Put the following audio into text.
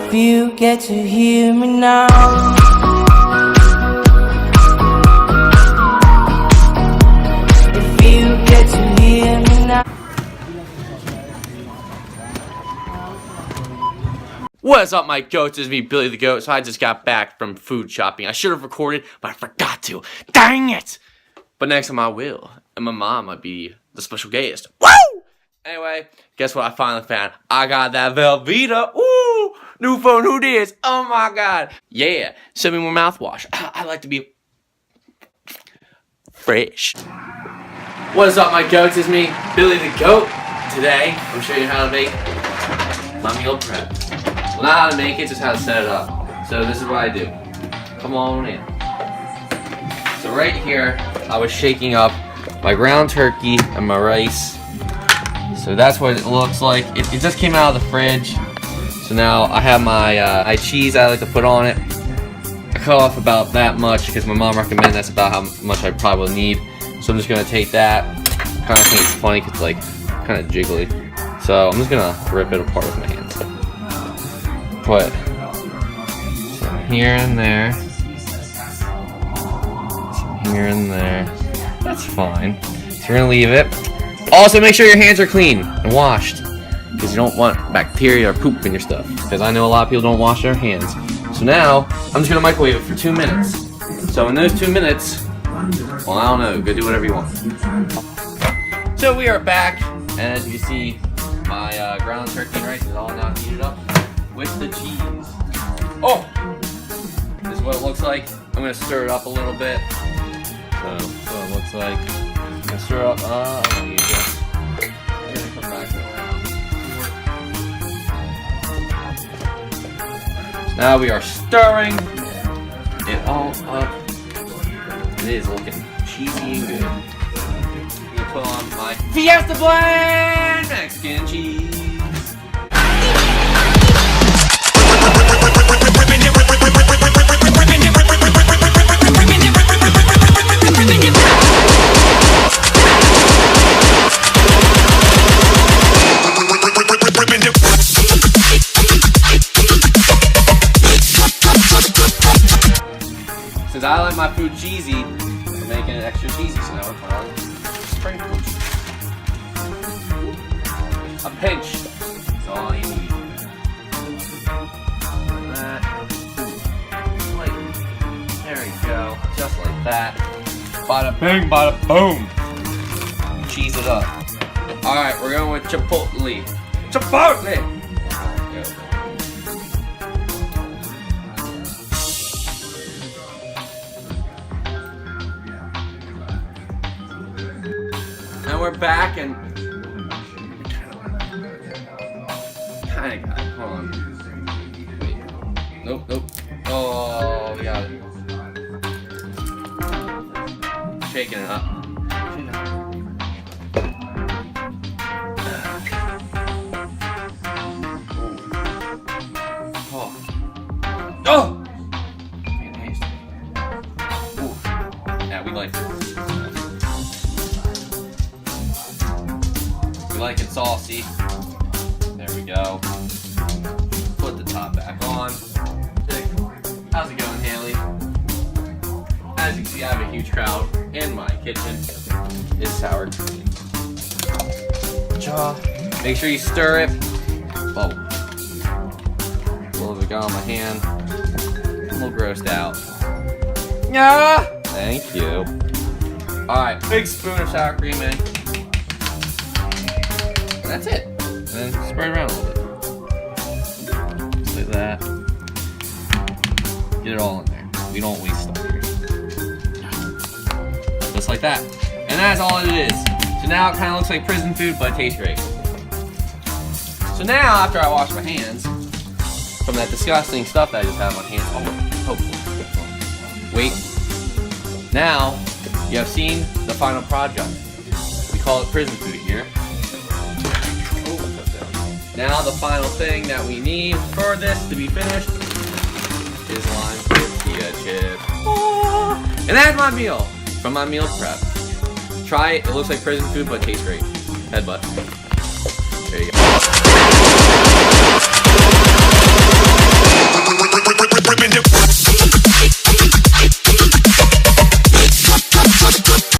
If you get to hear me now, if you get to hear me now. What is up, my goats? It's me, Billy the Goat. So I just got back from food shopping. I should have recorded, but I forgot to. Dang it! But next time I will. And my mom might be the special guest. Woo! Anyway, guess what I finally found? I got that Velveeta. Ooh! New phone, who dis? Oh my god. Yeah, send me more mouthwash. I like to be fresh. What is up, my goats? It's me, Billy the Goat. Today, I'm showing you how to make my meal prep. Well, not how to make it, just how to set it up. So this is what I do. Come on in. So right here, I was shaking up my ground turkey and my rice. So that's what it looks like. It just came out of the fridge. So now I have my cheese I like to put on it. I cut off about that much because my mom recommended that's about how much I probably need. So I'm just gonna take that. Kind of think it's funny because it's like kind of jiggly. So I'm just gonna rip it apart with my hands. Put some here and there, some here and there. That's fine. So we're gonna leave it. Also, make sure your hands are clean and washed, because you don't want bacteria or poop in your stuff. Because I know a lot of people don't wash their hands. So now I'm just gonna microwave it for 2 minutes. So in those 2 minutes, well, I don't know, go do whatever you want. So we are back, and as you can see, my ground turkey and rice is all now heated up with the cheese. Oh! This is what it looks like. I'm gonna stir it up a little bit. So that's what it looks like. I'm gonna stir it up. I'm gonna use this. I'm gonna come back around. So now we are stirring it all up. It is looking cheesy and good. I'm gonna put on my Fiesta Blend Mexican cheese. Since I like my food cheesy, we're making it extra cheesy, so now we're putting on sprinkles. A pinch is all you need. There we go, just like that. Bada bing, bada boom. Cheese it up. Alright, we're going with chipotle. Chipotle! Now we're back and kind of got it. Hold on. Wait. Nope, nope. Oh, we got it. Shaking it up. Oh. Oh! Fantastic. Ooh. Yeah, we like it. We like it saucy. There we go. Put the top back on. How's it going, Haley? As you can see, I have a huge crowd in my kitchen. It's sour cream. Make sure you stir it. Oh. A little bit got on my hand. I'm a little grossed out. Yeah. Thank you. Alright, big spoon of sour cream in. And that's it. And then spread it around a little bit. Just like that. Get it all in there. We don't waste stuff here. Just like that. And that's all it is. So now it kind of looks like prison food, but it tastes great. So now, after I wash my hands from that disgusting stuff that I just had on my hands, wait. Now, you have seen the final project. We call it prison food here. Now the final thing that we need for this to be finished is lime tortilla chip. Oh. And that's my meal from my meal prep. Try it. It looks like prison food, but it tastes great. Headbutt. There you go.